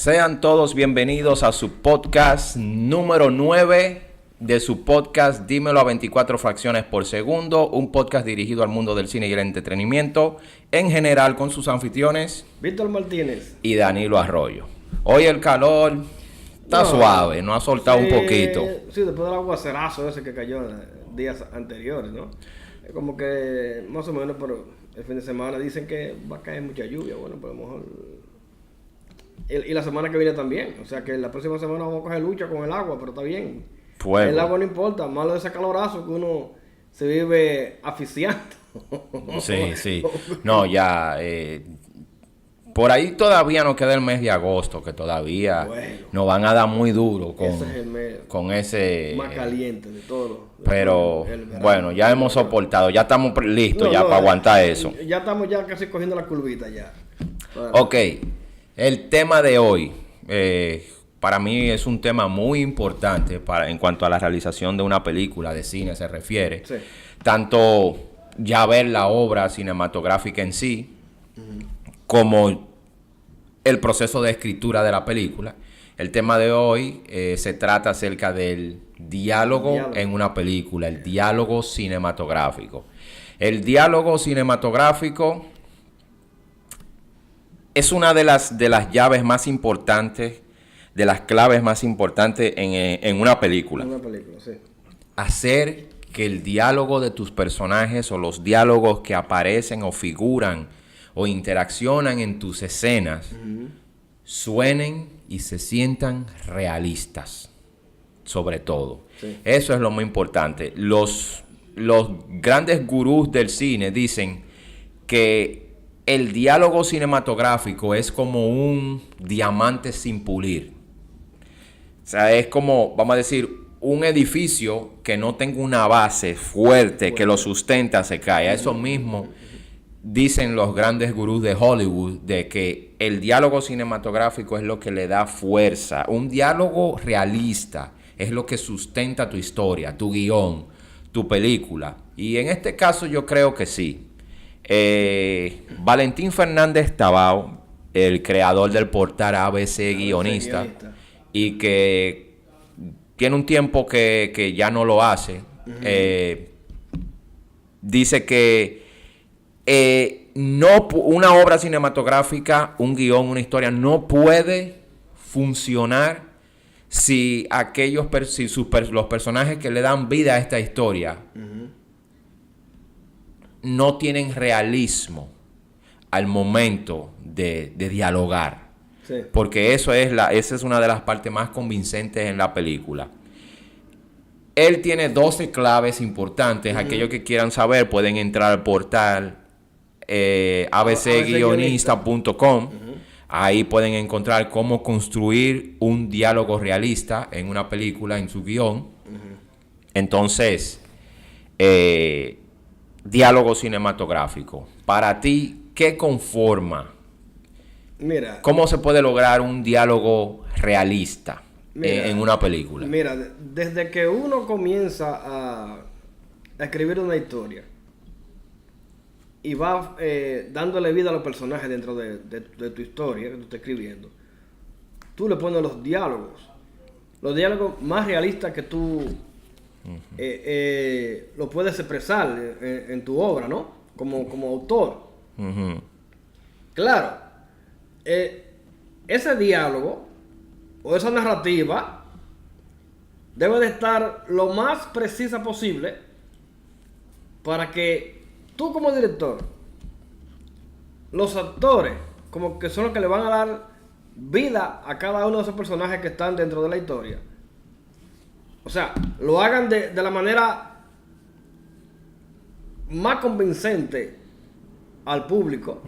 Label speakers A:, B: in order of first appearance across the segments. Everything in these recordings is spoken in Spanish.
A: Sean todos bienvenidos a su podcast número 9 de su podcast Dímelo a 24 fracciones por segundo, un podcast dirigido al mundo del cine y el entretenimiento en general con sus anfitriones
B: Víctor Martínez
A: y Danilo Arroyo. Hoy el calor está suave, nos ha soltado un poquito.
B: Sí, después del aguacerazo ese que cayó en días anteriores, ¿no? Es como que más o menos por el fin de semana dicen que va a caer mucha lluvia, bueno, pues a lo mejor... Y la semana que viene también, o sea que la próxima semana vamos a coger lucha con el agua, pero está bien.
A: Fuego.
B: El agua no importa, malo de ese calorazo que uno se vive asfixiando.
A: Sí. No, ya... por ahí todavía nos queda el mes de agosto, que todavía nos van a dar muy duro con ese...
B: más caliente de todo.
A: Pero bueno, ya hemos soportado, ya estamos listos para aguantar eso.
B: Ya estamos ya casi cogiendo la curvita ya.
A: Ok, el tema de hoy, para mí es un tema muy importante en cuanto a la realización de una película de cine se refiere.
B: Sí.
A: Tanto ya ver la obra cinematográfica en sí, como el proceso de escritura de la película. El tema de hoy se trata acerca del diálogo en una película, el diálogo cinematográfico. El diálogo cinematográfico es una de las llaves más importantes, de las claves más importantes en una película.
B: Una película, sí.
A: Hacer que el diálogo de tus personajes o los diálogos que aparecen o figuran o interaccionan en tus escenas suenen y se sientan realistas, sobre todo.
B: Sí.
A: Eso es lo muy importante. Los grandes gurús del cine dicen que el diálogo cinematográfico es como un diamante sin pulir. O sea, es como, vamos a decir, un edificio que no tenga una base fuerte que lo sustenta, se cae. A eso mismo dicen los grandes gurús de Hollywood, de que el diálogo cinematográfico es lo que le da fuerza. Un diálogo realista es lo que sustenta tu historia, tu guión, tu película. Y en este caso yo creo que sí. Valentín Fernández Tabao, el creador del portal ABC Guionista, y que tiene un tiempo que ya no lo hace, dice que una obra cinematográfica, un guión, una historia, no puede funcionar si los personajes que le dan vida a esta historia no tienen realismo al momento de dialogar.
B: Sí.
A: Porque esa es una de las partes más convincentes en la película. Él tiene 12 claves importantes. Aquellos que quieran saber pueden entrar al portal abcguionista.com. Ahí pueden encontrar cómo construir un diálogo realista en una película, en su guión. Entonces, diálogo cinematográfico. Para ti, ¿qué conforma?
B: Mira,
A: ¿Cómo se puede lograr un diálogo realista en una película?
B: Mira, desde que uno comienza a escribir una historia y va dándole vida a los personajes dentro de tu historia que tú estás escribiendo, tú le pones los diálogos más realistas que tú lo puedes expresar en tu obra, ¿no? Como autor. Claro, ese diálogo o esa narrativa debe de estar lo más precisa posible para que tú como director, los actores, como que son los que le van a dar vida a cada uno de esos personajes que están dentro de la historia, o sea, lo hagan de la manera más convincente al público.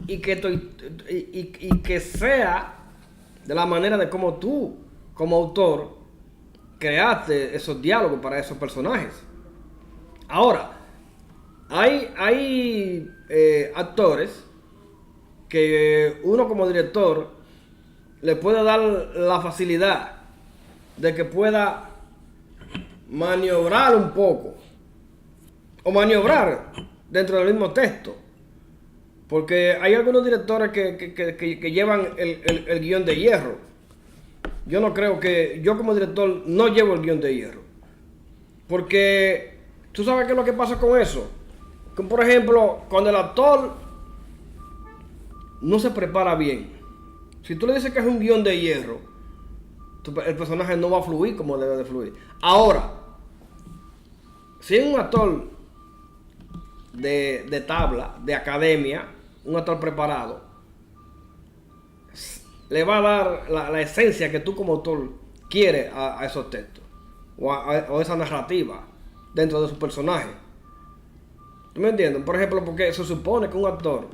B: Y que sea de la manera de cómo tú, como autor, creaste esos diálogos para esos personajes. Ahora, hay actores que uno como director le puede dar la facilidad de que pueda maniobrar un poco o maniobrar dentro del mismo texto Porque hay algunos directores que llevan el guión de hierro. Yo no creo que... Yo como director no llevo el guión de hierro. Porque... ¿Tú sabes qué es lo que pasa con eso? Que, por ejemplo, cuando el actor no se prepara bien. Si tú le dices que es un guión de hierro, el personaje no va a fluir como debe de fluir. Ahora, si es un actor de tabla, de academia, un actor preparado, le va a dar la esencia que tú como autor quieres a esos textos o esa narrativa dentro de su personaje. ¿Tú me entiendes? Por ejemplo, porque se supone que un actor,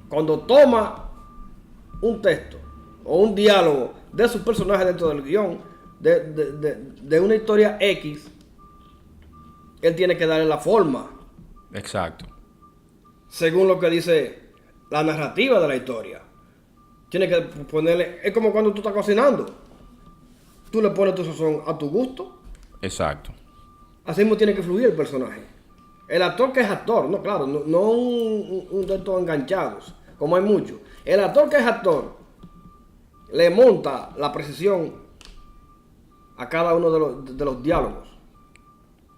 B: cuando toma un texto o un diálogo de su personaje dentro del guión, de una historia X, él tiene que darle la forma.
A: Exacto.
B: Según lo que dice la narrativa de la historia. Tiene que ponerle... Es como cuando tú estás cocinando. Tú le pones tu sazón a tu gusto.
A: Exacto.
B: Así mismo tiene que fluir el personaje. El actor que es actor, no, claro, no un de estos enganchados, como hay muchos. El actor que es actor le monta la precisión a cada uno de los diálogos.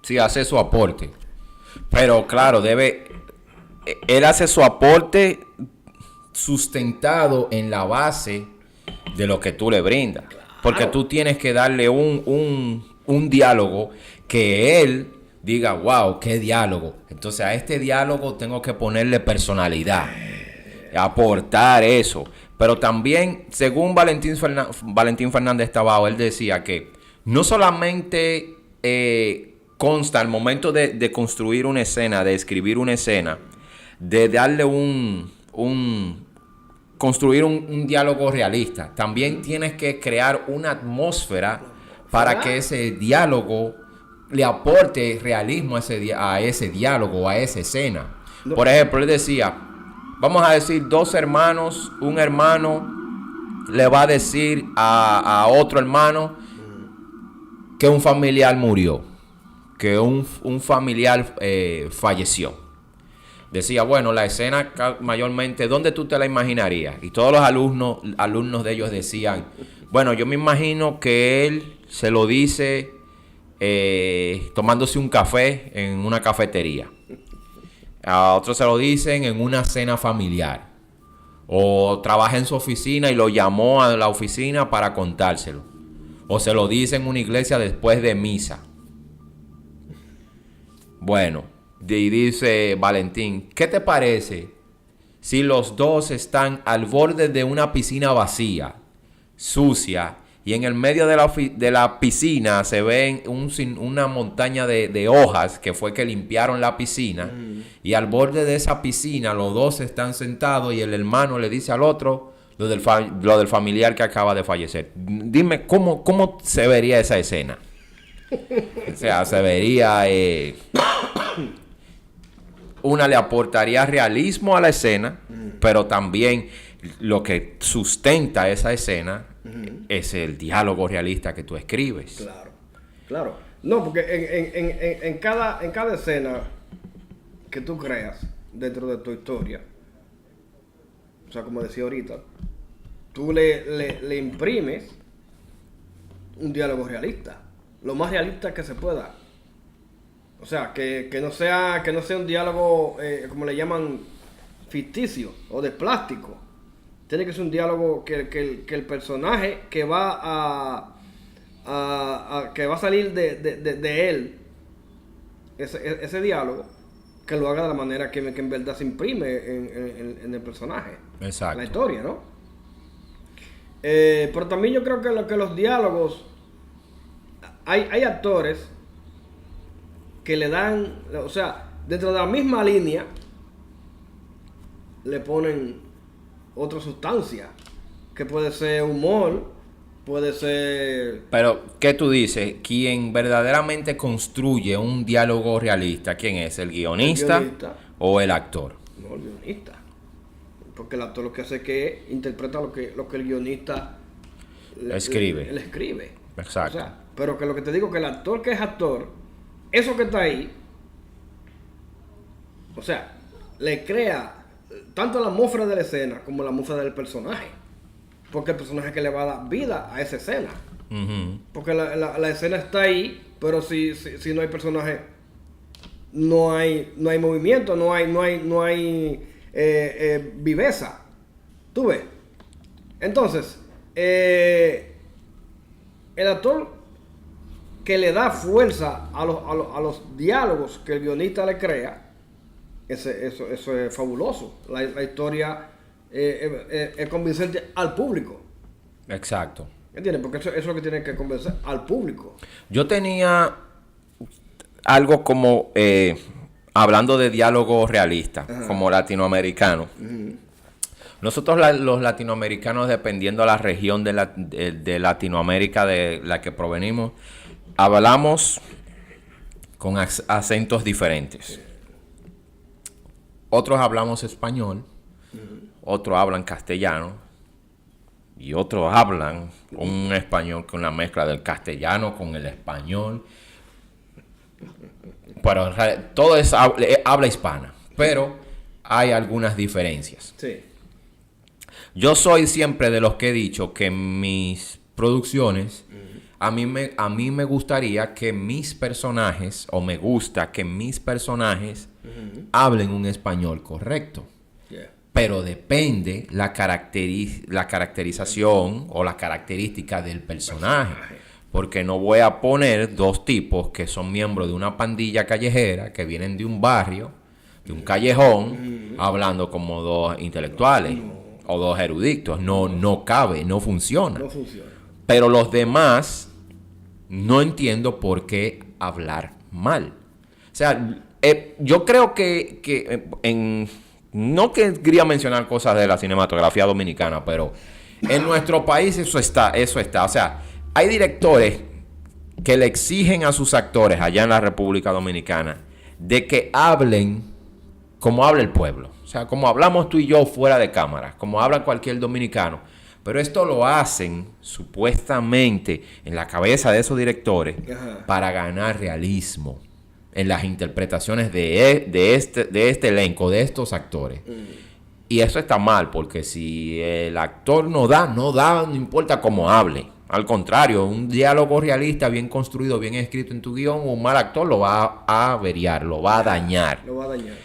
A: Sí, hace su aporte. Pero claro, él hace su aporte sustentado en la base de lo que tú le brindas. Claro. Porque tú tienes que darle un diálogo que él diga, wow, qué diálogo. Entonces a este diálogo tengo que ponerle personalidad, aportar eso. Pero también, según Valentín Fernández Tabao, él decía que no solamente consta al momento de construir una escena, de escribir una escena, de darle construir un diálogo realista. También tienes que crear una atmósfera para que ese diálogo le aporte realismo a ese diálogo, a esa escena. Por ejemplo, él decía, vamos a decir, dos hermanos, un hermano le va a decir a otro hermano que un familiar murió, que un familiar falleció. Decía, bueno, la escena mayormente, ¿dónde tú te la imaginarías? Y todos los alumnos de ellos decían, bueno, yo me imagino que él se lo dice tomándose un café en una cafetería. A otros se lo dicen en una cena familiar. O trabaja en su oficina y lo llamó a la oficina para contárselo. O se lo dice en una iglesia después de misa. Bueno, y dice Valentín, ¿qué te parece si los dos están al borde de una piscina vacía, sucia, y en el medio de la piscina se ven una montaña de hojas que fue que limpiaron la piscina, y al borde de esa piscina los dos están sentados y el hermano le dice al otro lo del familiar que acaba de fallecer? Dime, ¿cómo se vería esa escena? O sea, se vería... una le aportaría realismo a la escena, pero también lo que sustenta esa escena es el diálogo realista que tú escribes.
B: Claro, claro. No, porque en cada escena que tú creas dentro de tu historia, o sea, como decía ahorita, tú le imprimes un diálogo realista, lo más realista que se pueda. O sea, que no sea un diálogo, como le llaman, ficticio o de plástico. Tiene que ser un diálogo que el personaje que va que va a salir de él, ese diálogo, que lo haga de la manera que en verdad se imprime en el personaje.
A: Exacto.
B: La historia, ¿no? Pero también yo creo que los diálogos, hay actores que le dan, o sea, dentro de la misma línea le ponen otra sustancia, que puede ser humor, puede ser...
A: Pero, ¿qué tú dices? ¿Quién verdaderamente construye un diálogo realista? ¿Quién es? ¿El guionista o el actor?
B: No, el guionista. Porque el actor lo que hace es que interpreta lo que el guionista
A: escribe.
B: Él escribe.
A: Exacto.
B: O sea, pero que lo que te digo, que el actor que es actor, eso que está ahí, o sea, le crea tanto la atmósfera de la escena como la atmósfera del personaje. Porque el personaje que le va a dar vida a esa escena. Porque la escena está ahí, pero si no hay personaje, no hay movimiento, no hay viveza. ¿Tú ves? Entonces, el actor que le da fuerza a los diálogos que el guionista le crea, eso es fabuloso. La historia es convincente al público.
A: Exacto.
B: ¿Entiendes? Porque eso es lo que tiene que convencer al público.
A: Yo tenía algo como, hablando de diálogo realista, como latinoamericano. Nosotros los latinoamericanos, dependiendo de la región de Latinoamérica de la que provenimos, hablamos con acentos diferentes. Otros hablamos español, otros hablan castellano y otros hablan un español con una mezcla del castellano con el español. Pero en realidad, todo es habla hispana, pero hay algunas diferencias.
B: Sí.
A: Yo soy siempre de los que he dicho que en mis producciones, a mí me gustaría que mis personajes, o me gusta que mis personajes hablen un español correcto.
B: Yeah.
A: Pero depende la caracterización o la característica del personaje. Porque no voy a poner dos tipos que son miembros de una pandilla callejera, que vienen de un barrio, de un callejón, hablando como dos intelectuales o dos eruditos. No cabe, no funciona.
B: No funciona.
A: Pero los demás, no entiendo por qué hablar mal. O sea, yo creo no que quería mencionar cosas de la cinematografía dominicana, pero en nuestro país eso está. O sea, hay directores que le exigen a sus actores allá en la República Dominicana de que hablen como habla el pueblo. O sea, como hablamos tú y yo fuera de cámara, como habla cualquier dominicano. Pero esto lo hacen supuestamente en la cabeza de esos directores para ganar realismo en las interpretaciones de este elenco, de estos actores. Y eso está mal, porque si el actor no importa cómo hable. Al contrario, un diálogo realista, bien construido, bien escrito en tu guión, un mal actor lo va a averiar, lo va a dañar.
B: Lo va a dañar.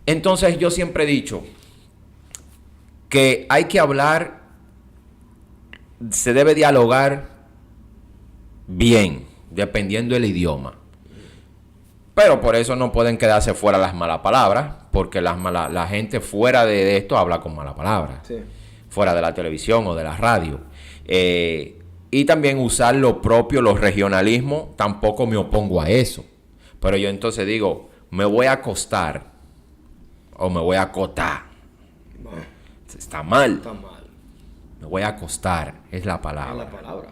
A: Entonces yo siempre he dicho que hay que hablar, se debe dialogar bien, dependiendo del idioma. Pero por eso no pueden quedarse fuera las malas palabras, porque la gente fuera de esto habla con malas palabras.
B: Sí.
A: Fuera de la televisión o de la radio. Y también usar lo propio, los regionalismos, tampoco me opongo a eso. Pero yo entonces digo, me voy a acostar o me voy a acotar.
B: No,
A: Está mal.
B: está mal.
A: Me voy a acostar, es la palabra.
B: Es la palabra.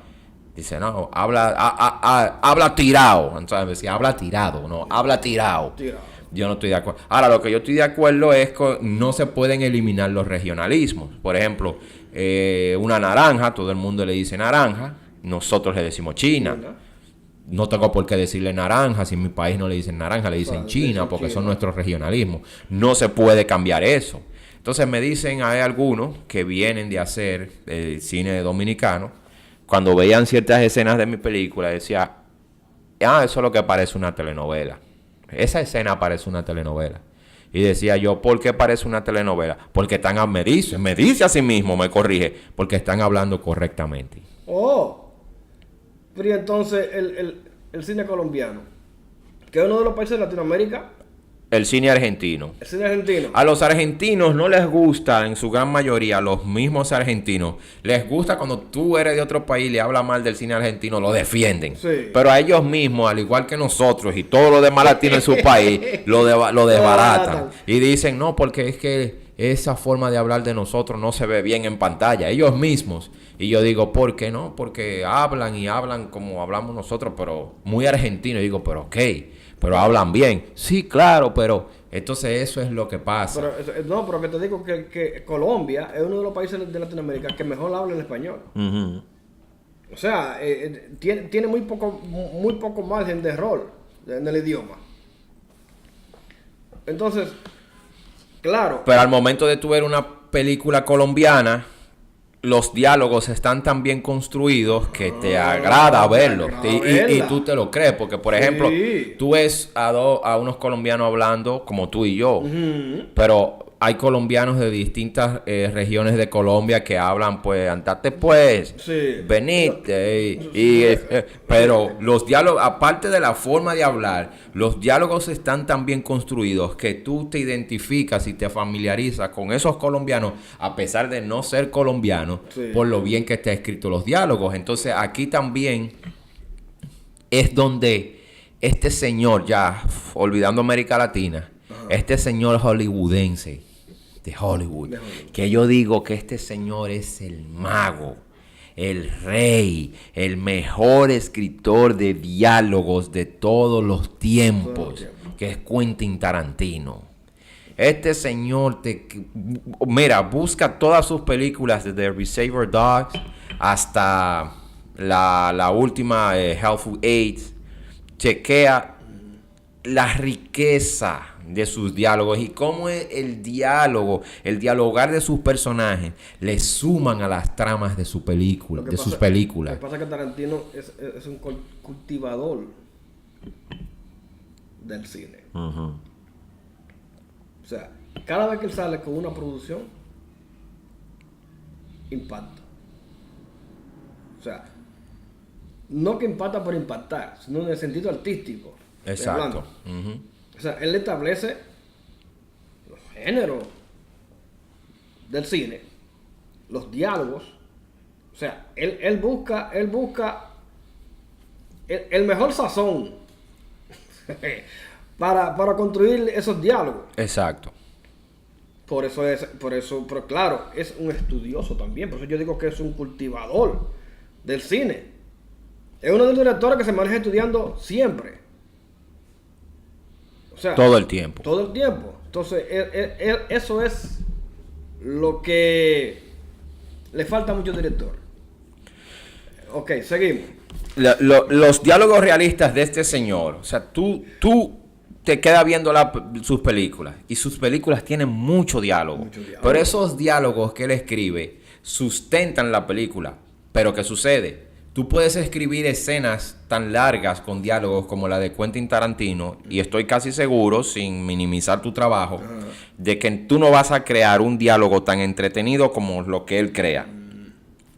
A: Dice, no, habla tirado. Entonces decía, habla tirado, no, habla tirado.
B: Tirado.
A: Yo no estoy de acuerdo. Ahora, lo que yo estoy de acuerdo es que no se pueden eliminar los regionalismos. Por ejemplo, una naranja, todo el mundo le dice naranja, nosotros le decimos China. No tengo por qué decirle naranja, si en mi país no le dicen naranja, le dicen China, porque son nuestros regionalismos. No se puede cambiar eso. Entonces me dicen, hay algunos que vienen de hacer cine dominicano, cuando veían ciertas escenas de mi película, decía, eso es lo que parece una telenovela. Esa escena parece una telenovela. Y decía yo, ¿por qué parece una telenovela? Porque están, me dice a sí mismo, me corrige, porque están hablando correctamente.
B: Oh, pero y entonces el cine colombiano, que es uno de los países de Latinoamérica,
A: El cine argentino.
B: el cine argentino.
A: A los argentinos no les gusta, en su gran mayoría, los mismos argentinos, les gusta cuando tú eres de otro país y le hablas mal del cine argentino, lo defienden.
B: Sí.
A: Pero a ellos mismos, al igual que nosotros y todos los demás latinos en su país, lo desbaratan. Y dicen, no, porque es que esa forma de hablar de nosotros no se ve bien en pantalla. Ellos mismos. Y yo digo, ¿por qué no? Porque hablan como hablamos nosotros, pero muy argentino. Y digo, pero ok. Pero hablan bien. Sí, claro, pero entonces eso es lo que pasa.
B: Pero que te digo que Colombia es uno de los países de Latinoamérica que mejor habla el español.
A: Uh-huh.
B: O sea, tiene muy poco margen de error en el idioma. Entonces, Claro.
A: Pero al momento de tu ver una película colombiana, los diálogos están tan bien construidos que te agrada verlo. Y tú te lo crees. Porque, por ejemplo, tú ves a unos colombianos hablando como tú y yo. Pero hay colombianos de distintas regiones de Colombia que hablan, pues, andate pues, venite. Pero los diálogos, aparte de la forma de hablar, los diálogos están tan bien construidos que tú te identificas y te familiarizas con esos colombianos, a pesar de no ser colombianos, por lo bien que está escrito los diálogos. Entonces, aquí también es donde este señor, ya olvidando América Latina, este señor hollywoodense de Hollywood, que yo digo que este señor es el mago, el rey, el mejor escritor de diálogos de todos los tiempos, que es Quentin Tarantino. Este señor mira, busca todas sus películas, desde The Reservoir Dogs hasta la última, Helpful Eight. Chequea la riqueza de sus diálogos y cómo el dialogar de sus personajes le suman a las tramas de sus películas.
B: Lo que pasa es que Tarantino es un cultivador del cine. O sea, cada vez que él sale con una producción, impacta. O sea, no que impacta por impactar, sino en el sentido artístico.
A: Exacto.
B: O sea, él establece los géneros del cine, los diálogos. O sea, él busca el mejor sazón para construir esos diálogos.
A: Exacto.
B: Por eso, pero claro, es un estudioso también. Por eso yo digo que es un cultivador del cine. Es uno de los directores que se maneja estudiando siempre. O sea,
A: todo el tiempo.
B: Todo el tiempo. Entonces, eso es lo que le falta a muchos directores. Ok, seguimos.
A: Los diálogos realistas de este señor, o sea, tú te quedas viendo sus películas, y sus películas tienen mucho diálogo. Pero esos diálogos que él escribe sustentan la película. Pero ¿qué sucede? Tú puedes escribir escenas tan largas con diálogos como la de Quentin Tarantino, y estoy casi seguro, sin minimizar tu trabajo, de que tú no vas a crear un diálogo tan entretenido como lo que él crea.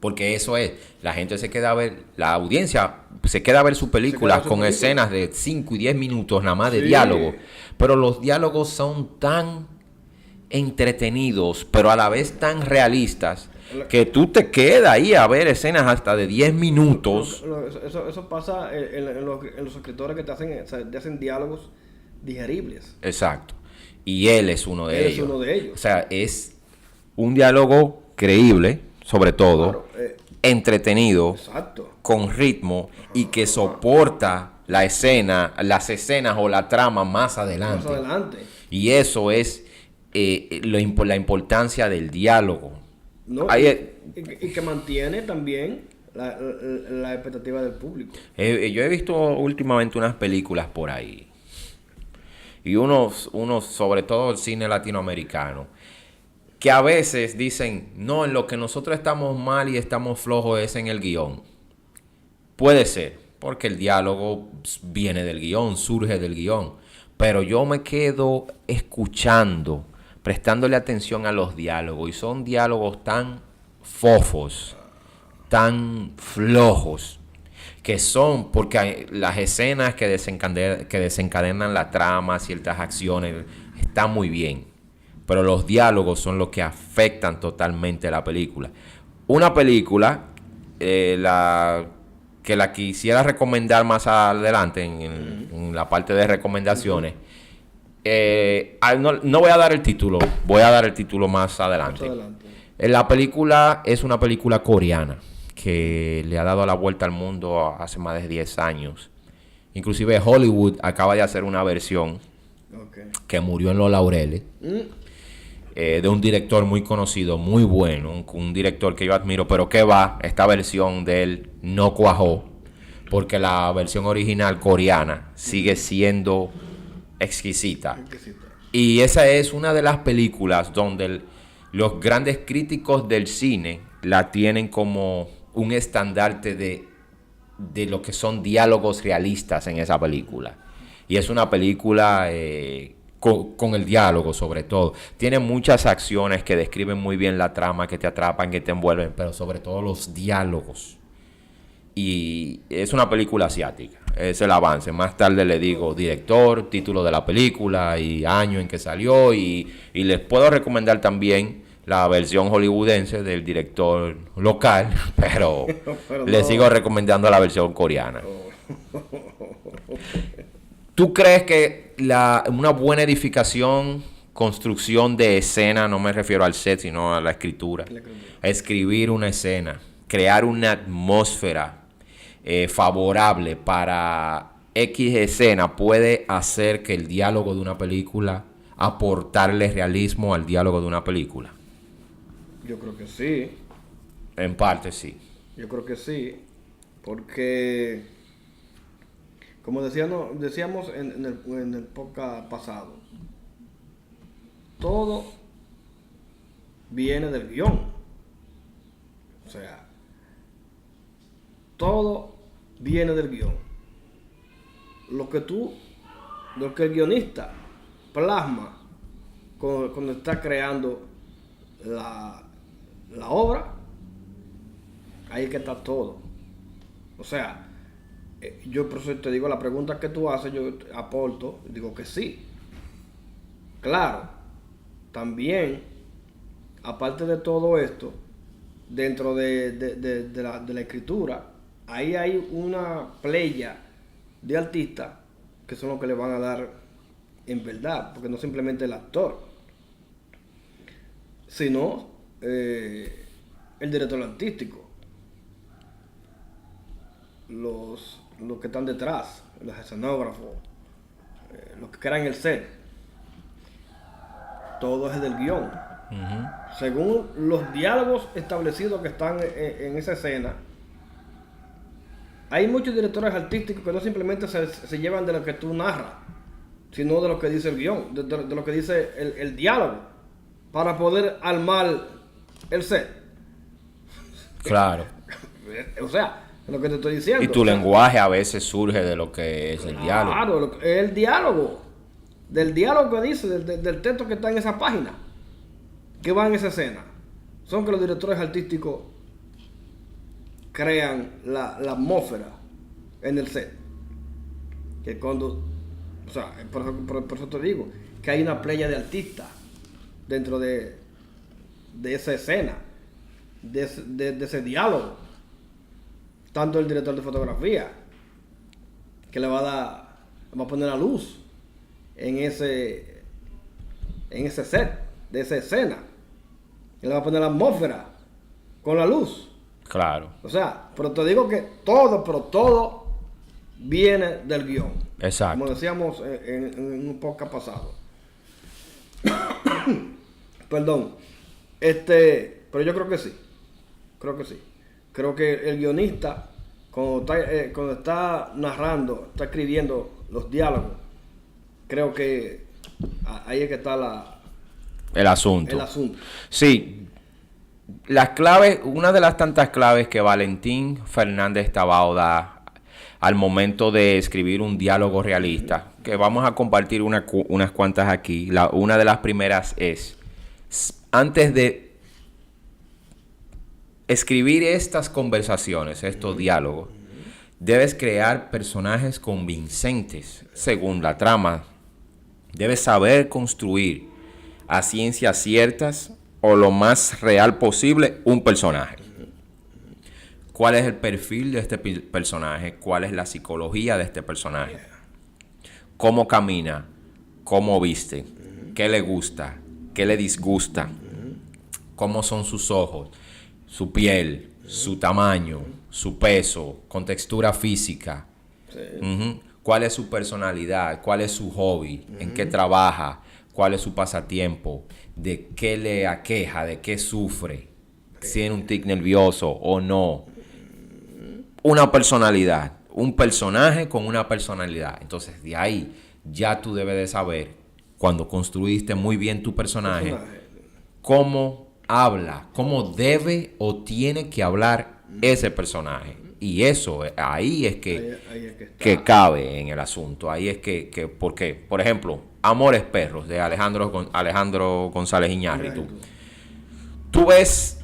A: Porque eso es, la gente se queda a ver, la audiencia se queda a ver sus películas con escenas de 5 y 10 minutos nada más de diálogo. Pero los diálogos son tan entretenidos, pero a la vez tan realistas, que tú te quedas ahí a ver escenas hasta de 10 minutos.
B: Eso pasa en los escritores que te hacen diálogos digeribles.
A: Exacto. Y él es uno de ellos.
B: Él es uno de ellos.
A: O sea, es un diálogo creíble, sobre todo, entretenido,
B: exacto,
A: con ritmo, y que soporta las escenas o la trama más adelante. Y eso es la importancia del diálogo.
B: No, y que mantiene también la expectativa del público.
A: Yo he visto últimamente unas películas por ahí, y unos sobre todo el cine latinoamericano, que a veces dicen, no, en lo que nosotros estamos mal y estamos flojos es en el guión. Puede ser, porque el diálogo viene del guión, surge del guión, pero yo me quedo escuchando, prestándole atención a los diálogos, y son diálogos tan fofos, tan flojos, que son porque las escenas que desencadenan la trama, ciertas acciones, están muy bien, pero los diálogos son los que afectan totalmente la película. Una película, que la quisiera recomendar más adelante en la parte de recomendaciones. No voy a dar el título, voy a dar el título más adelante. La película es una película coreana que le ha dado la vuelta al mundo hace más de 10 años. Inclusive Hollywood acaba de hacer una versión que murió en los laureles, de un director muy conocido, muy bueno, un director que yo admiro, pero que esta versión de él no cuajó, porque la versión original coreana sigue siendo exquisita. Y esa es una de las películas donde los grandes críticos del cine la tienen como un estandarte de lo que son diálogos realistas en esa película. Y es una película con el diálogo sobre todo. Tiene muchas acciones que describen muy bien la trama, que te atrapan, que te envuelven, pero sobre todo los diálogos. Y es una película asiática. Es el avance. Más tarde le digo director, título de la película y año en que salió. Y les puedo recomendar también la versión hollywoodense del director local, pero les sigo recomendando la versión coreana. ¿Tú crees que una buena edificación, construcción de escena, no me refiero al set, sino a la escritura, escribir una escena, crear una atmósfera favorable para X escena puede hacer que el diálogo de una película, aportarle realismo al diálogo de una película?
B: Yo creo que sí.
A: En parte sí.
B: Yo creo que sí. Porque, como decíamos en el podcast pasado, todo viene del guión. O sea, todo viene del guión. Lo que el guionista plasma cuando está creando la obra, ahí es que está todo. O sea, yo por eso te digo, la pregunta que tú haces, yo aporto, digo que sí. Claro, también, aparte de todo esto, dentro de la escritura, ahí hay una playa de artistas que son los que le van a dar en verdad, porque no simplemente el actor, sino el director artístico, los que están detrás, los escenógrafos, los que crean el set. Todo es del guión. Uh-huh. Según los diálogos establecidos que están en esa escena, hay muchos directores artísticos que no simplemente se llevan de lo que tú narras, sino de lo que dice el guión, de lo que dice el diálogo, para poder armar el set.
A: Claro.
B: O sea, es lo que te estoy diciendo.
A: Y tu lenguaje a veces surge de lo que es el diálogo.
B: Claro, el diálogo. Del diálogo que dice, del texto que está en esa página, que va en esa escena. Son que los directores artísticos crean la atmósfera en el set. Que cuando, o sea, por eso te digo, que hay una playa de artistas dentro de esa escena, de ese diálogo. Tanto el director de fotografía, que le va a poner la luz en ese set, de esa escena. Y le va a poner la atmósfera con la luz.
A: Claro.
B: O sea, pero te digo que todo viene del guión.
A: Exacto.
B: Como decíamos en un podcast pasado. Perdón. Pero yo creo que sí. Creo que el guionista, cuando está narrando, está escribiendo los diálogos, creo que ahí es que está
A: el asunto. Sí. Las claves, una de las tantas claves que Valentín Fernández Tabao da al momento de escribir un diálogo realista, que vamos a compartir unas cuantas aquí. Una de las primeras es, antes de escribir estas conversaciones, estos diálogos, debes crear personajes convincentes según la trama. Debes saber construir a ciencias ciertas o lo más real posible un personaje. ¿Cuál es el perfil de este personaje? ¿Cuál es la psicología de este personaje? ¿Cómo camina? ¿Cómo viste? ¿Qué le gusta? ¿Qué le disgusta? ¿Cómo son sus ojos? Su piel, su tamaño, su peso, con textura física. Sí. ¿Cuál es su personalidad? ¿Cuál es su hobby? ¿En qué trabaja? ¿Cuál es su pasatiempo? ¿De qué le aqueja? ¿De qué sufre? ¿Si tiene un tic nervioso o no? Una personalidad. Un personaje con una personalidad. Entonces, de ahí ya tú debes de saber cuando construiste muy bien tu personaje, cómo habla, cómo debe o tiene que hablar ese personaje. Y eso, ahí es que cabe en el asunto. Ahí es porque, por ejemplo, Amores Perros de Alejandro González Iñárritu. Tú ves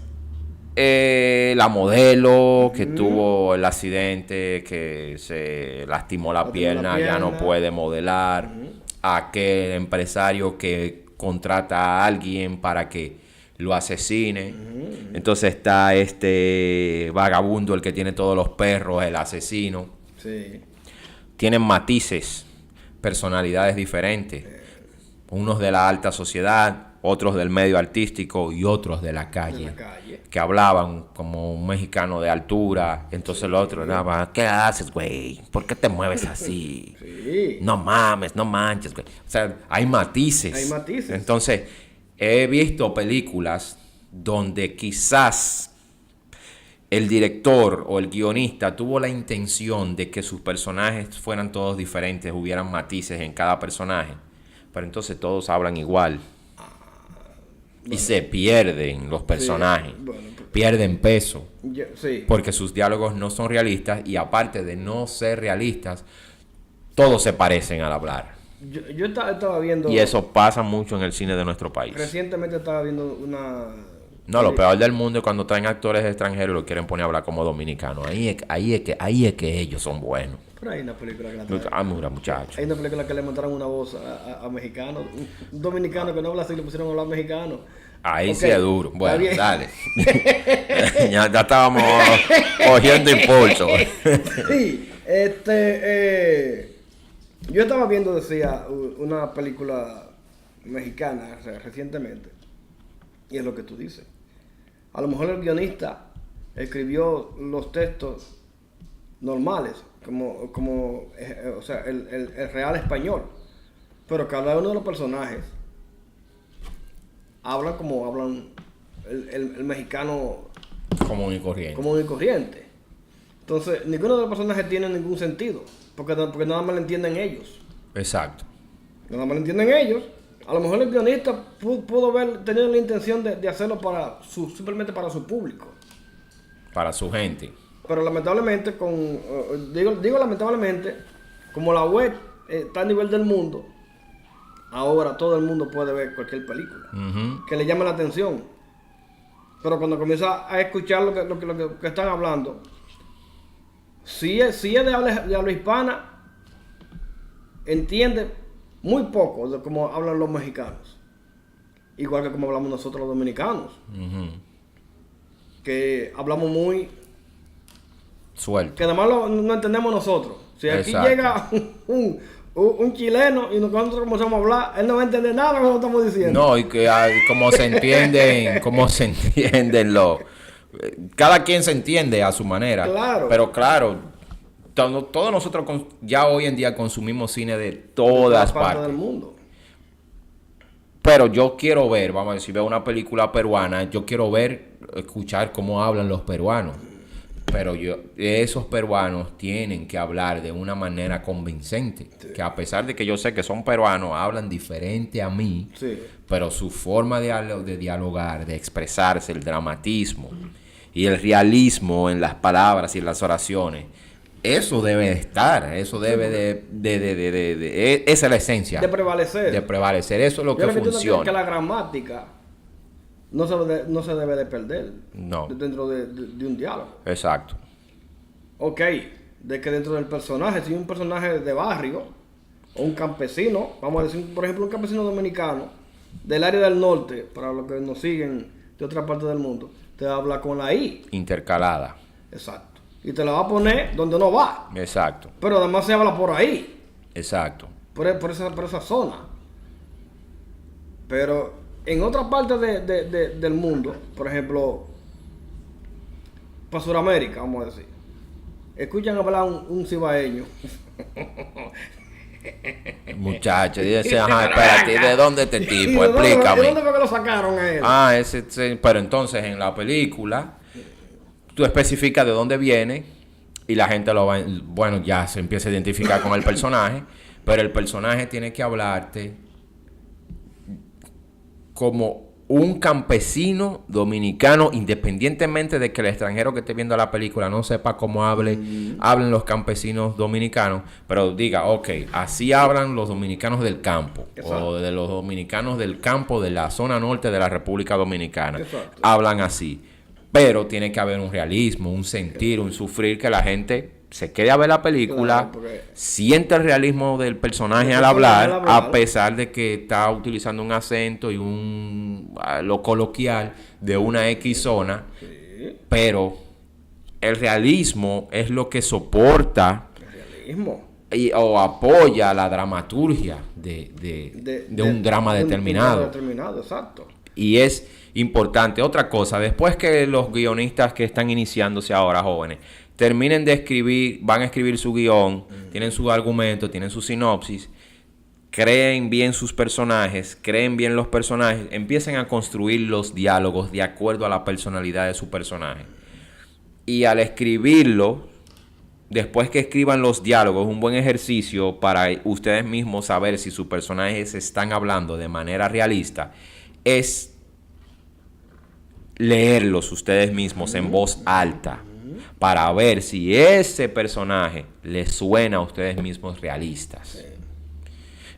A: la modelo que tuvo el accidente, que se lastimó la pierna, ya no puede modelar. Aquel empresario que contrata a alguien para que lo asesine. Entonces está este vagabundo, el que tiene todos los perros, el asesino.
B: Sí.
A: Tienen matices, personalidades diferentes. Unos de la alta sociedad, otros del medio artístico y otros de la calle. Que hablaban como un mexicano de altura. Entonces el otro hablaba, ¿qué haces, güey? ¿Por qué te mueves así?
B: Sí.
A: No mames, no manches, güey. O sea, hay matices.
B: Hay matices.
A: Entonces, he visto películas donde quizás el director o el guionista tuvo la intención de que sus personajes fueran todos diferentes, hubieran matices en cada personaje, pero entonces todos hablan igual. Y se pierden los personajes, pierden peso, porque sus diálogos no son realistas y aparte de no ser realistas, todos se parecen al hablar.
B: Yo estaba viendo...
A: Y eso pasa mucho en el cine de nuestro país.
B: Recientemente estaba viendo una...
A: No, lo peor del mundo es cuando traen actores extranjeros y lo quieren poner a hablar como dominicanos. Ahí es que ellos son buenos.
B: Pero hay una película que la traen.
A: Ah, mira, muchachos.
B: Hay una película que le montaron una voz a mexicanos. Un dominicano que no habla así, le pusieron a hablar mexicano.
A: Ahí okay. Sí es duro. Bueno, dale. ya estábamos cogiendo impulso.
B: Sí, yo estaba viendo, decía, una película mexicana recientemente. Y es lo que tú dices. A lo mejor el guionista escribió los textos normales, como o sea, el real español. Pero cada uno de los personajes hablan como hablan el mexicano
A: común y
B: corriente. Entonces, ninguno de los personajes tiene ningún sentido, porque nada más lo entienden ellos.
A: Exacto.
B: Nada más lo entienden ellos. A lo mejor el guionista pudo haber tenido la intención de hacerlo simplemente para su público.
A: Para su gente.
B: Pero lamentablemente, digo lamentablemente, como la web está a nivel del mundo, ahora todo el mundo puede ver cualquier película que le llame la atención. Pero cuando comienza a escuchar lo que están hablando, si es de habla hispana, entiende muy poco de cómo hablan los mexicanos. Igual que como hablamos nosotros los dominicanos. Que hablamos muy...
A: suelto.
B: Que además no entendemos nosotros. Si aquí llega un chileno y nosotros comenzamos a hablar, él no va a entender nada de lo que estamos diciendo.
A: No, y que como se entienden los... Cada quien se entiende a su manera.
B: Claro.
A: Pero claro... Todos nosotros ya hoy en día consumimos cine de todas partes
B: del mundo.
A: Pero yo quiero ver, vamos a decir, veo una película peruana, yo quiero escuchar cómo hablan los peruanos. Pero esos peruanos tienen que hablar de una manera convincente. Sí. Que a pesar de que yo sé que son peruanos, hablan diferente a mí. Sí. Pero su forma de dialogar, de expresarse, el dramatismo y el realismo en las palabras y en las oraciones. Eso debe de estar, eso debe esa es la esencia.
B: De prevalecer.
A: Eso es lo que funciona.
B: Que la gramática no se debe de perder.
A: No.
B: Dentro de un diálogo.
A: Exacto.
B: Ok, de que dentro del personaje, si un personaje de barrio o un campesino, vamos a decir, por ejemplo, un campesino dominicano del área del norte, para los que nos siguen de otra parte del mundo, te habla con la I.
A: Intercalada.
B: Exacto. Y te la va a poner donde no va.
A: Exacto.
B: Pero además se habla por ahí.
A: Exacto.
B: Por esa zona. Pero en otra parte del mundo, por ejemplo, para Sudamérica, vamos a decir, escuchan hablar un cibaeño.
A: Muchacho, dice, ajá, espérate, ¿de dónde este tipo? Explícame.
B: ¿De dónde fue que lo sacaron a él?
A: Pero entonces en la película tú especificas de dónde viene y la gente ya se empieza a identificar con el personaje, pero el personaje tiene que hablarte como un campesino dominicano, independientemente de que el extranjero que esté viendo la película no sepa cómo hablen los campesinos dominicanos, pero diga, ok, así hablan los dominicanos del campo. Exacto. O de los dominicanos del campo de la zona norte de la República Dominicana. Exacto. Hablan así. Pero tiene que haber un realismo, un sentir, un sufrir, que la gente se quede a ver la película, claro, siente el realismo del personaje al hablar, a pesar de que está utilizando un acento y lo coloquial de una X zona, sí. Pero el realismo es lo que soporta o apoya la dramaturgia de un drama determinado.
B: Exacto.
A: Y es importante. Otra cosa, después que los guionistas que están iniciándose ahora, jóvenes, terminen de escribir, van a escribir su guión, tienen su argumento, tienen su sinopsis, creen bien sus personajes, creen bien los personajes, empiecen a construir los diálogos de acuerdo a la personalidad de su personaje. Y al escribirlo, después que escriban los diálogos, un buen ejercicio para ustedes mismos saber si sus personajes están hablando de manera realista, es leerlos ustedes mismos en voz alta, para ver si ese personaje les suena a ustedes mismos realistas. Sí.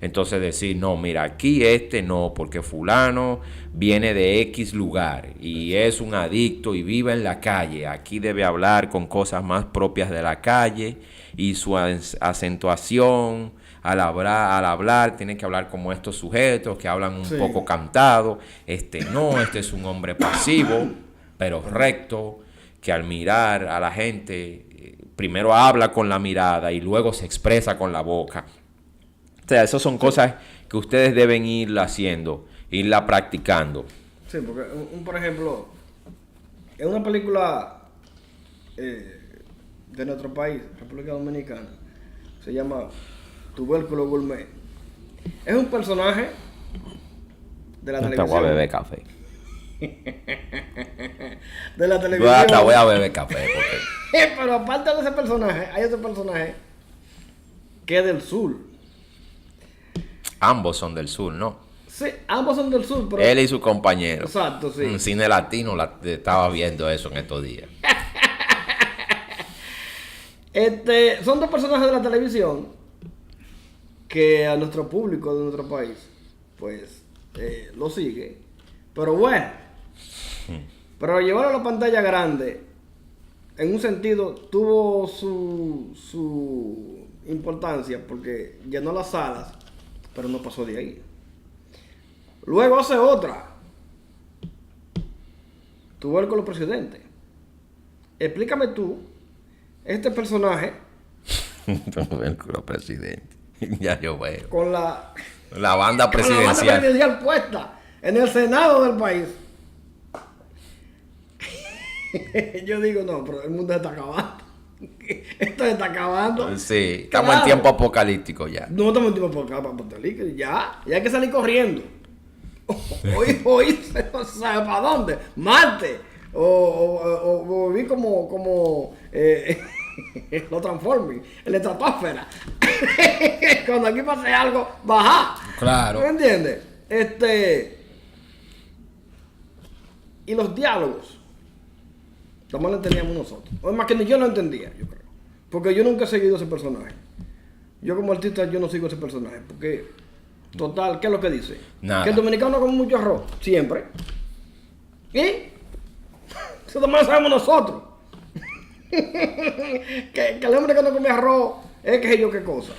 A: Entonces decir, no, mira, aquí no, porque fulano viene de X lugar y es un adicto y vive en la calle. Aquí debe hablar con cosas más propias de la calle y su acentuación al hablar tiene que hablar como estos sujetos que hablan un poco cantado. Este es un hombre pasivo, pero recto, que al mirar a la gente, primero habla con la mirada y luego se expresa con la boca. O sea, esas son cosas que ustedes deben ir haciendo, irla practicando.
B: Sí, porque, por ejemplo, en una película de nuestro país, República Dominicana, se llama Tubérculo Gourmet. Es un personaje de la televisión.
A: Te voy a beber café.
B: De la televisión.
A: Te voy a beber café. Porque...
B: Pero aparte de ese personaje, hay otro personaje que es del sur.
A: Ambos son del sur, ¿no?
B: Sí, ambos son del sur. Pero...
A: Él y su compañero.
B: Exacto, sí.
A: Un cine latino estaba viendo eso en estos días.
B: Son dos personajes de la televisión que a nuestro público de nuestro país, pues, lo sigue. Pero bueno, pero llevarlo a la pantalla grande, en un sentido, tuvo su importancia porque llenó las salas, pero no pasó de ahí. Luego hace otra. Tubérculo Presidente. Explícame tú, este personaje.
A: Tubérculo Presidente. Ya yo veo.
B: Con la
A: banda presidencial.
B: Con la banda presidencial puesta en el Senado del país. Yo digo, no, pero el mundo está acabando. Esto está acabando.
A: Sí, estamos en tiempo apocalíptico ya.
B: No estamos en tiempo apocalíptico. Ya hay que salir corriendo. Hoy ¿sabe para dónde? Marte. O vi como lo transformen en la estratosfera. Cuando aquí pase algo, baja.
A: Claro.
B: ¿Me entiendes? Y los diálogos, también lo entendíamos nosotros. O es más que ni yo lo entendía, yo creo. Porque yo nunca he seguido ese personaje. Yo como artista, yo no sigo ese personaje. Porque, total, ¿qué es lo que dice?
A: Nada.
B: Que el dominicano come mucho arroz, siempre. ¿Y? Eso también lo sabemos nosotros. que el hombre que no come arroz es que yo qué cosa.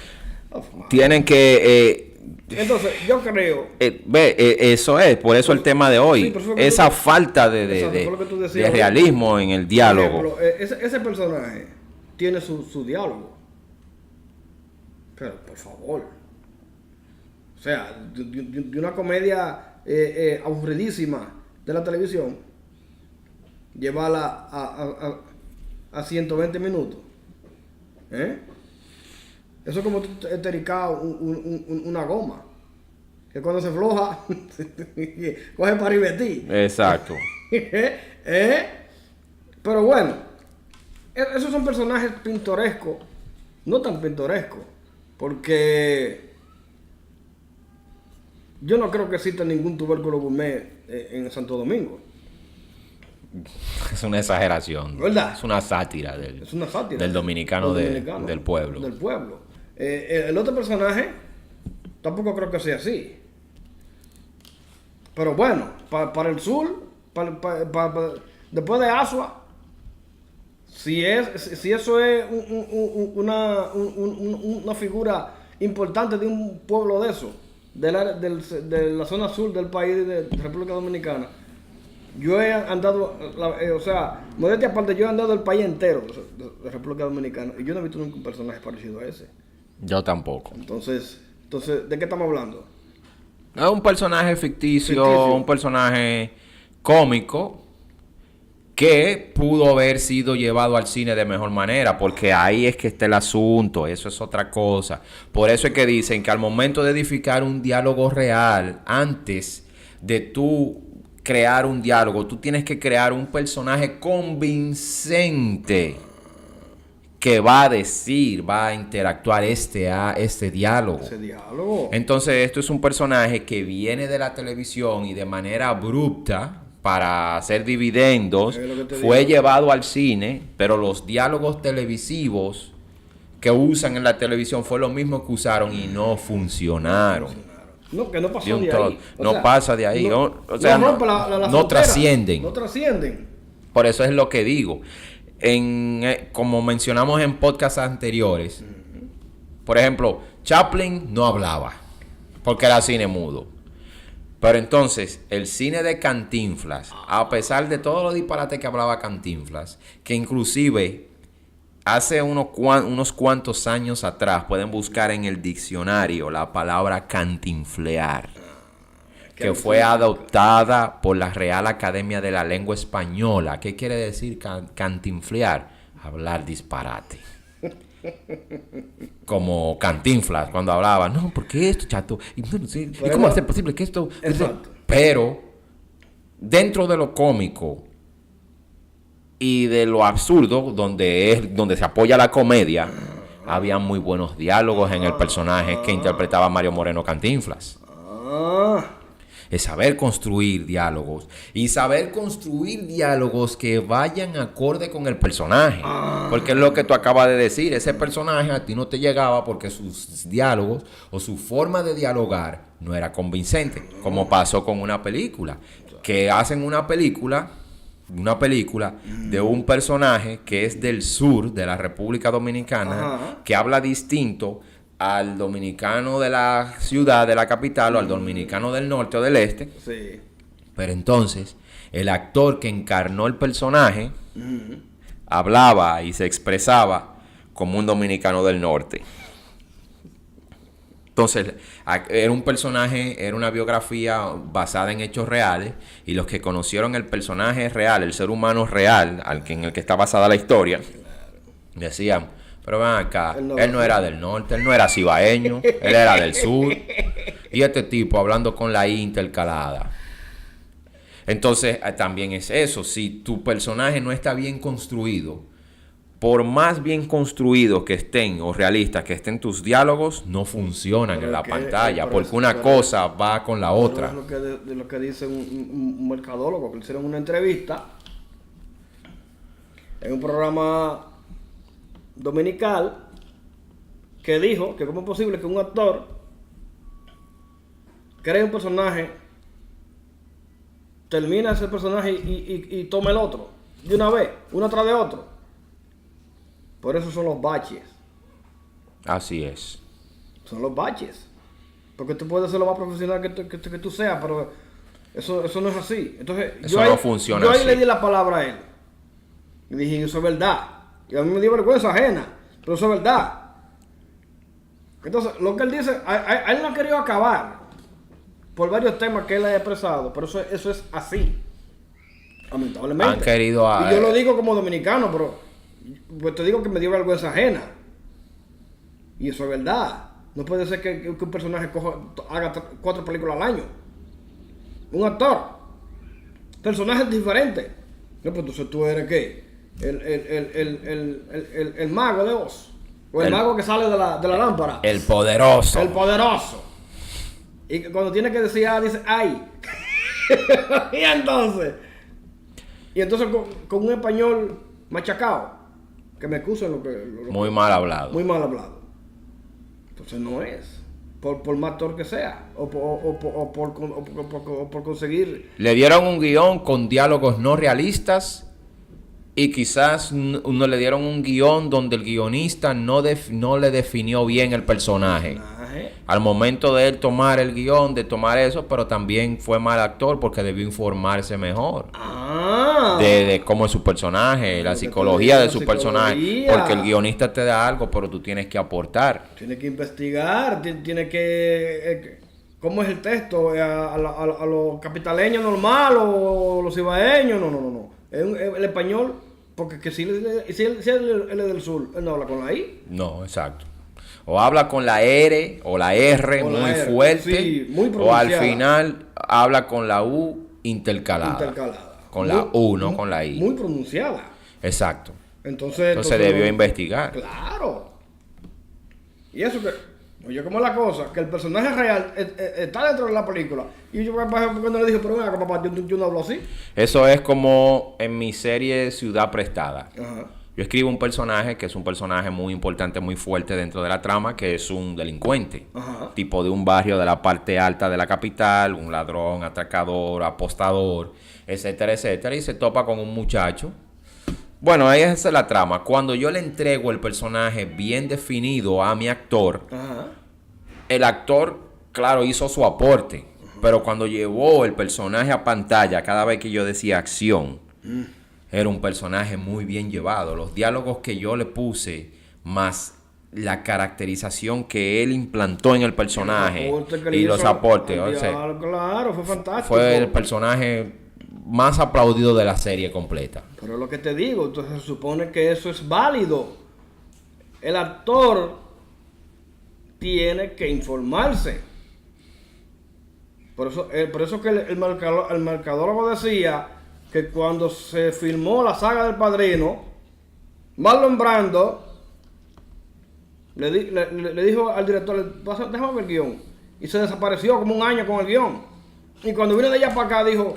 A: Tienen que...
B: Entonces, yo creo...
A: eso es, por eso el tema de hoy. Sí, esa falta de realismo en el diálogo.
B: Por ejemplo, ese personaje tiene su diálogo. Pero, por favor. O sea, de una comedia aburridísima de la televisión, llevarla a 120 minutos. Eso es como estericar una goma. Que cuando se floja, coge para ribetir.
A: Exacto.
B: Pero bueno, esos son personajes pintorescos. No tan pintorescos. Porque yo no creo que exista ningún tubérculo gourmet en Santo Domingo.
A: Es una exageración.
B: ¿Verdad?
A: Es una sátira
B: Es una sátira.
A: del dominicano,
B: Del
A: del pueblo.
B: Del pueblo. El otro personaje tampoco creo que sea así. Pero bueno, para el sur, después de Asua, si eso es una figura importante de un pueblo de eso, de la zona sur del país de República Dominicana, yo he andado, modestia aparte, yo he andado el país entero de República Dominicana y yo no he visto nunca un personaje parecido a ese.
A: Yo tampoco.
B: Entonces, ¿de qué estamos hablando?
A: Es un personaje ficticio, un personaje cómico que pudo haber sido llevado al cine de mejor manera, porque ahí es que está el asunto, eso es otra cosa. Por eso es que dicen que al momento de edificar un diálogo real, antes de tú crear un diálogo, tú tienes que crear un personaje convincente que va a decir, va a interactuar este diálogo.
B: Ese diálogo.
A: Entonces, esto es un personaje que viene de la televisión y de manera abrupta, para hacer dividendos, fue llevado al cine, pero los diálogos televisivos que usan en la televisión fue lo mismo que usaron y no funcionaron.
B: No, que no pasó de ahí.
A: No pasa de ahí. No trascienden.
B: No trascienden.
A: Por eso es lo que digo. Como mencionamos en podcasts anteriores, por ejemplo, Chaplin no hablaba porque era cine mudo. Pero entonces, el cine de Cantinflas, a pesar de todos los disparates que hablaba Cantinflas, que inclusive hace unos cuantos años atrás pueden buscar en el diccionario la palabra cantinflear, que fue adoptada por la Real Academia de la Lengua Española. ¿Qué quiere decir cantinflear? Hablar disparate. Como Cantinflas cuando hablaba, no, ¿por qué esto, chato? ¿Y cómo va a ser posible que esto?
B: Exacto.
A: Pero dentro de lo cómico y de lo absurdo, donde se apoya la comedia, había muy buenos diálogos en el personaje que interpretaba Mario Moreno Cantinflas. Es saber construir diálogos. Y saber construir diálogos que vayan acorde con el personaje. Porque es lo que tú acabas de decir. Ese personaje a ti no te llegaba porque sus diálogos o su forma de dialogar no era convincente. Como pasó con una película. Que hacen una película de un personaje que es del sur de la República Dominicana, que habla distinto al dominicano de la ciudad, de la capital, o al dominicano del norte o del este.
B: Sí.
A: Pero entonces, el actor que encarnó el personaje hablaba y se expresaba como un dominicano del norte. Entonces, era un personaje, era una biografía basada en hechos reales, y los que conocieron el personaje real, el ser humano real, en el que está basada la historia, decían: pero ven acá, él no era del norte, él no era cibaeño, él era del sur. Y este tipo hablando con la I intercalada. Entonces, también es eso. Si tu personaje no está bien construido, por más bien construidos que estén o realistas que estén tus diálogos, no funcionan en la pantalla, porque una cosa va con la otra.
B: Es lo que dice un mercadólogo, que le hicieron una entrevista en un programa dominical, que dijo que cómo es posible que un actor cree un personaje, termina ese personaje y toma el otro de una vez, uno tras de otro. Por eso son los baches.
A: Así es.
B: Son los baches. Porque tú puedes ser lo más profesional que tú seas, pero eso no es así. Entonces,
A: eso no funciona
B: yo ahí
A: así.
B: le di la palabra a él. Y dije, eso es verdad. Y a mí me dio vergüenza ajena, pero eso es verdad. Entonces, lo que él dice, a él no ha querido acabar por varios temas que él ha expresado, pero eso es así. Lamentablemente.
A: Han querido
B: y yo lo digo como dominicano, pero pues te digo que me dio vergüenza ajena. Y eso es verdad. No puede ser que un personaje haga 4 películas al año. Un actor. Personajes diferentes. No, pues entonces tú eres ¿qué? El mago de Oz. O el mago que sale de la lámpara.
A: El poderoso.
B: El poderoso. Y cuando tiene que decir A, dice ay. Y entonces con un español machacado, que me excusen
A: muy mal hablado.
B: Muy mal hablado. Entonces no es. Por más actor que sea. O por conseguir.
A: Le dieron un guión con diálogos no realistas. Y quizás no le dieron un guión donde el guionista no le definió bien el personaje. Al momento de él tomar el guión, de tomar eso, pero también fue mal actor porque debió informarse mejor. De cómo es su personaje, la psicología de su personaje. Porque el guionista te da algo, pero tú tienes que aportar.
B: Tienes que investigar, tienes que... ¿Cómo es el texto? ¿A los capitaleños normal o los ibaeños? No. El español, porque que si él es del sur, él no habla con la I.
A: No, exacto. O habla con la R o la R o muy fuerte.
B: Sí, muy
A: o al final habla con la U intercalada. Con la U, no con la I.
B: Muy pronunciada.
A: Exacto.
B: Entonces
A: debió investigar.
B: Claro. Y eso que... Oye, ¿cómo es la cosa? Que el personaje real está dentro de la película. Y yo cuando le dije, pero venga, papá, yo no hablo así.
A: Eso es como en mi serie Ciudad Prestada.
B: Ajá.
A: Yo escribo un personaje que es un personaje muy importante, muy fuerte dentro de la trama, que es un delincuente.
B: Ajá.
A: Tipo de un barrio de la parte alta de la capital, un ladrón, atracador, apostador, etcétera, etcétera. Y se topa con un muchacho. Bueno, ahí es la trama. Cuando yo le entrego el personaje bien definido a mi actor,
B: Ajá.
A: el actor, claro, hizo su aporte. Pero cuando llevó el personaje a pantalla, cada vez que yo decía acción, era un personaje muy bien llevado. Los diálogos que yo le puse, más la caracterización que él implantó en el personaje y los aportes. O sea,
B: claro, fue fantástico.
A: Fue el personaje más aplaudido de la serie completa.
B: Pero es lo que te digo, entonces se supone que eso es válido. El actor tiene que informarse. Por eso que el mercadólogo decía que cuando se filmó la saga del Padrino, Marlon Brando le dijo al director, déjame ver el guión. Y se desapareció como un año con el guión. Y cuando vino de allá para acá dijo,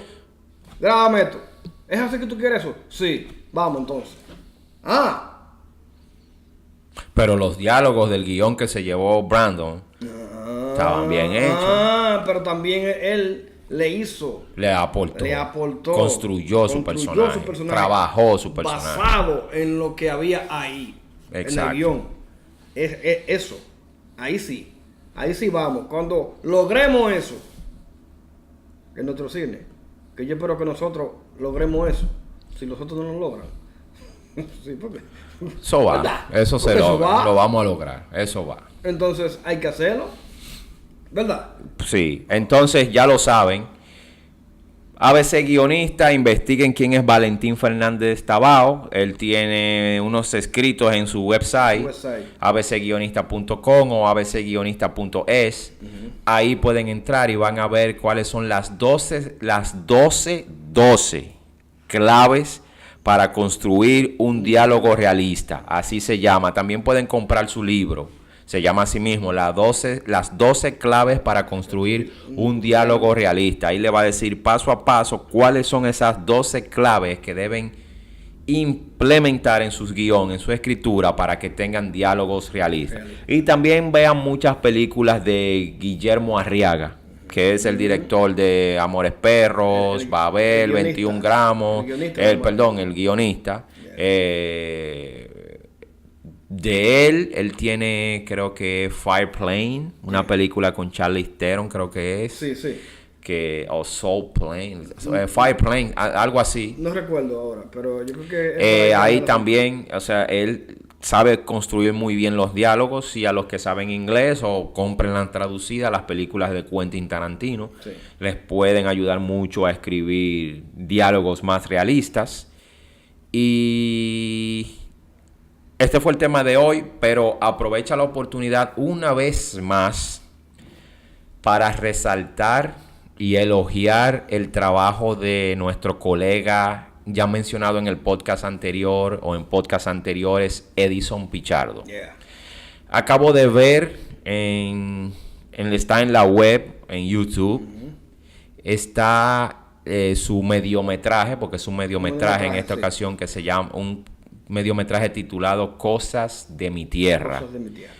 B: grábame esto. ¿Es así que tú quieres eso? Sí, vamos entonces.
A: Pero los diálogos del guión que se llevó Brandon estaban bien hechos.
B: Pero también él le aportó,
A: construyó su personaje, trabajó su personaje.
B: Basado en lo que había ahí.
A: Exacto.
B: En el guión. Eso. Ahí sí vamos. Cuando logremos eso en nuestro cine, que yo espero que nosotros logremos eso. Si nosotros no lo logran. Sí, porque...
A: Eso va.
B: ¿Verdad?
A: Eso se logra. Lo vamos a lograr. Eso va.
B: Entonces hay que hacerlo. ¿Verdad?
A: Sí. Entonces ya lo saben. ABC Guionista, investiguen quién es Valentín Fernández Tabao. Él tiene unos escritos en su website. abcguionista.com o abcguionista.es. Ahí pueden entrar y van a ver cuáles son las 12 claves para construir un diálogo realista. Así se llama. También pueden comprar su libro. Se llama así mismo, las 12 claves para construir un diálogo realista. Ahí le va a decir paso a paso cuáles son esas 12 claves que deben implementar en sus guiones, en su escritura, para que tengan diálogos realistas. Y también vean muchas películas de Guillermo Arriaga, que es el director de Amores Perros, Babel, 21 gramos, el guionista. De él tiene, creo que Fireplane, una película con Charlize Theron, creo que es.
B: Sí.
A: O Soul Plane, Fireplane, algo así.
B: No recuerdo ahora, pero yo creo que...
A: ahí también, o sea, él sabe construir muy bien los diálogos, y a los que saben inglés o compren la traducida, las películas de Quentin Tarantino, les pueden ayudar mucho a escribir diálogos más realistas. Y... este fue el tema de hoy, pero aprovecha la oportunidad una vez más para resaltar y elogiar el trabajo de nuestro colega ya mencionado en el podcast anterior o en podcasts anteriores, Edison Pichardo. Acabo de ver en está en la web, en YouTube. Está su mediometraje, porque es un mediometraje en esta ocasión que se llama un mediometraje titulado Cosas de mi Tierra.
B: Cosas de mi tierra.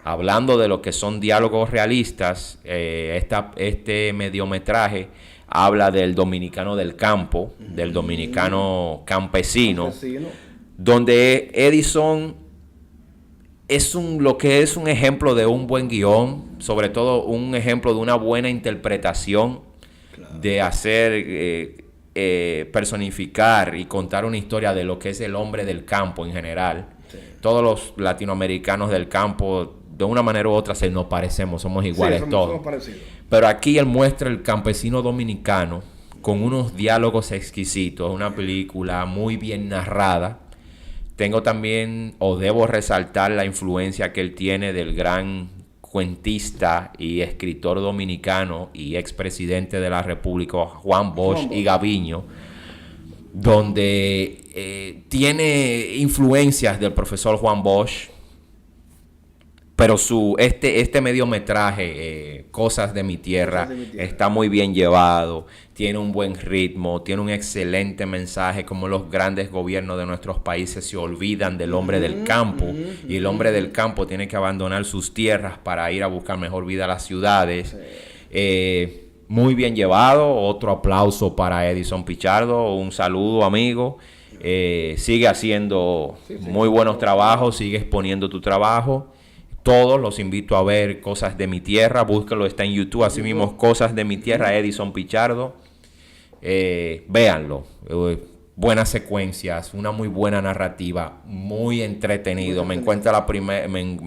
A: Hablando de lo que son diálogos realistas, este mediometraje habla del dominicano del campo, del dominicano campesino, donde Edison lo que es un ejemplo de un buen guión, sobre todo un ejemplo de una buena interpretación, de hacer, personificar y contar una historia de lo que es el hombre del campo en general. Sí. Todos los latinoamericanos del campo, de una manera u otra, nos parecemos, somos iguales, sí, todos. Pero aquí él muestra el campesino dominicano con unos diálogos exquisitos, una película muy bien narrada. Tengo también, o debo resaltar, la influencia que él tiene del gran cuentista y escritor dominicano y expresidente de la República, Juan Bosch y Gaviño, donde tiene influencias del profesor Juan Bosch, pero este mediometraje, Cosas de mi Tierra, está muy bien llevado, tiene un buen ritmo, tiene un excelente mensaje, como los grandes gobiernos de nuestros países se olvidan del hombre del campo, y el hombre del campo tiene que abandonar sus tierras para ir a buscar mejor vida a las ciudades. Muy bien llevado, otro aplauso para Edison Pichardo, un saludo, amigo. Sigue haciendo muy buenos trabajos, sigue exponiendo tu trabajo. Todos los invito a ver Cosas de mi Tierra, búsquelo, está en YouTube, así mismo, Cosas de mi Tierra, Edison Pichardo. Véanlo, buenas secuencias, una muy buena narrativa, muy entretenido. Me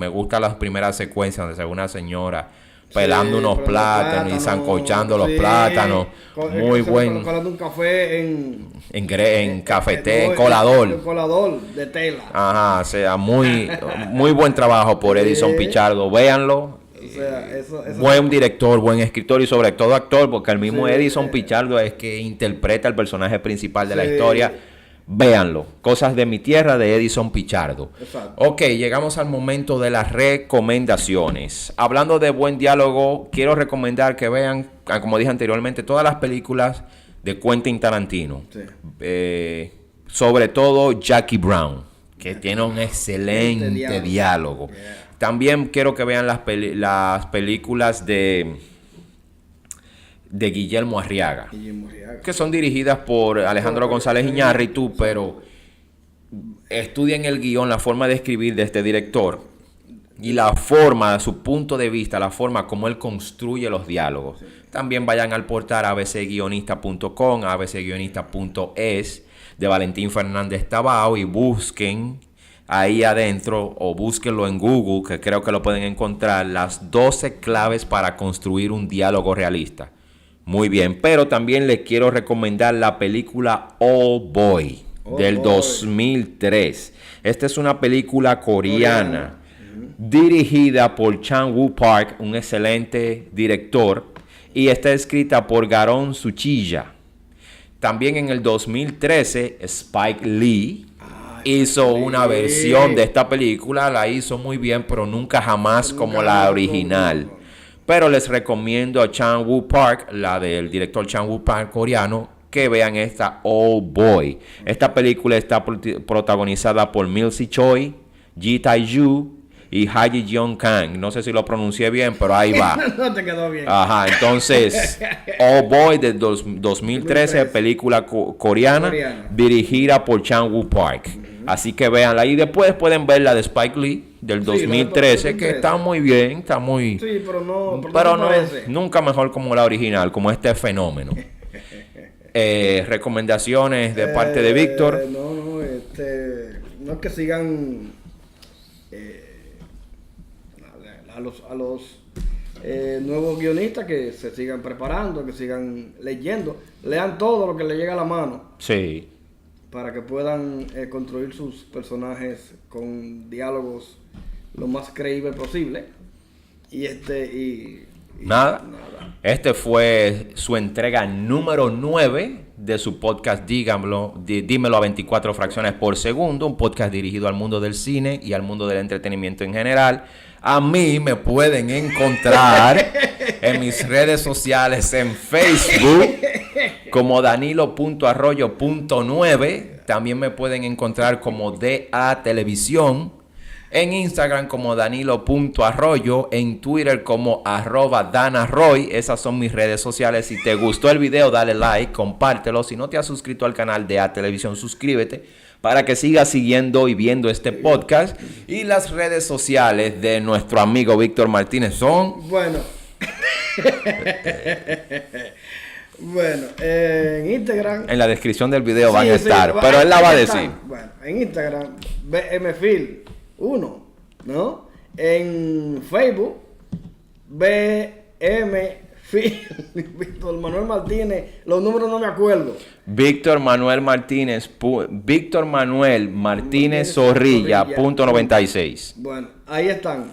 A: gustan las primeras secuencias donde se ve una señora pelando unos plátanos y sancochando los plátanos. Muy buen.
B: Colando un café
A: en cafeté, en colador.
B: En colador de tela.
A: Ajá, o sea, muy buen trabajo por Edison Pichardo. Véanlo.
B: O sea, eso
A: buen director, buen escritor y sobre todo actor, porque el mismo Edison Pichardo es que interpreta el personaje principal de la historia. Véanlo, Cosas de mi Tierra, de Edison Pichardo. Exacto. Ok, llegamos al momento de las recomendaciones. Hablando de buen diálogo, quiero recomendar que vean, como dije anteriormente, todas las películas de Quentin Tarantino. Sí. Sobre todo Jackie Brown, que tiene un excelente diálogo. Yeah. También quiero que vean las películas de Guillermo Arriaga, que son dirigidas por Alejandro González Iñárritu, pero estudien el guión, la forma de escribir de este director y la forma, su punto de vista, la forma como él construye los diálogos. También vayan al portal abcguionista.com, abcguionista.es de Valentín Fernández Tabao y busquen ahí adentro, o búsquenlo en Google, que creo que lo pueden encontrar, las 12 claves para construir un diálogo realista. Muy bien, pero también les quiero recomendar la película Old Boy del 2003. Esta es una película coreana dirigida por Chan-Wook Park, un excelente director, y está escrita por Garon Tsuchiya. También en el 2013 Spike Lee hizo una versión de esta película, la hizo muy bien, pero nunca jamás como la original. Pero les recomiendo a Chan-Wook Park, la del director Chan-Wook Park coreano, que vean esta Old Boy. Esta película está protagonizada por Milsey Choi, Ji Tae-ju y Haji Jeong Kang. No sé si lo pronuncié bien, pero ahí va.
B: No te quedó bien.
A: Ajá, entonces, Old Boy de 2013, película coreana, dirigida por Chan-Wook Park. Así que véanla. Y después pueden ver la de Spike Lee del 2013, que está muy bien, está muy...
B: Sí, pero no
A: nunca mejor como la original, como este fenómeno. Recomendaciones de parte de Víctor.
B: No es que sigan a los nuevos guionistas, que se sigan preparando, que sigan leyendo, lean todo lo que le llega a la mano.
A: Sí.
B: Para que puedan construir sus personajes con diálogos lo más creíble posible. Y
A: Nada. Este fue su entrega número 9 de su podcast Dímelo a 24 fracciones por segundo, un podcast dirigido al mundo del cine y al mundo del entretenimiento en general. A mí me pueden encontrar en mis redes sociales en Facebook como Danilo.arroyo.9. También me pueden encontrar como DA Televisión. En Instagram como Danilo.arroyo. En Twitter como @danarroy. Esas son mis redes sociales. Si te gustó el video, dale like, compártelo. Si no te has suscrito al canal de A Televisión, suscríbete para que sigas siguiendo y viendo este podcast. Y las redes sociales de nuestro amigo Víctor Martínez son...
B: Bueno. Bueno, en Instagram...
A: En la descripción del video van a estar, pero él la va a decir.
B: Bueno, en Instagram, BMFil1, ¿no? En Facebook, BMFil, Víctor Manuel Martínez, los números no me acuerdo.
A: Víctor Manuel Martínez Zorrilla .96.
B: Bueno, ahí están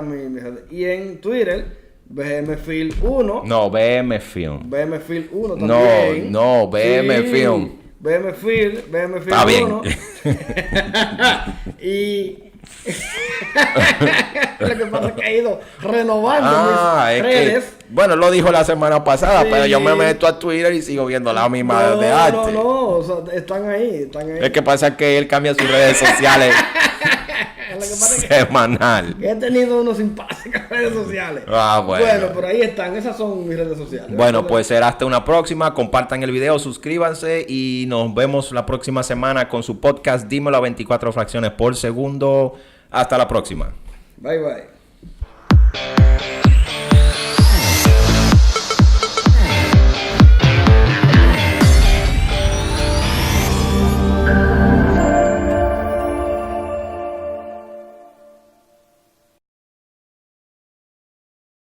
B: mis redes. Y en Twitter... BMFil1.
A: No, BMFilm.
B: BMFil1 también.
A: No, BMFilm.
B: BMFil
A: Está bien.
B: Y lo que pasa es que he ido renovando mis redes.
A: Bueno, lo dijo la semana pasada,
B: Sí.
A: pero yo me meto a Twitter y sigo viendo la misma de arte.
B: No, o sea, están ahí.
A: Es que pasa que él cambia sus redes sociales
B: Lo que pasa es
A: semanal.
B: que he tenido unos impases en las redes sociales.
A: Bueno.
B: Pero ahí están, esas son mis redes sociales.
A: Bueno, pues será hasta una próxima. Compartan el video, suscríbanse y nos vemos la próxima semana con su podcast Dímelo a 24 fracciones por segundo. Hasta la próxima.
B: Bye, bye.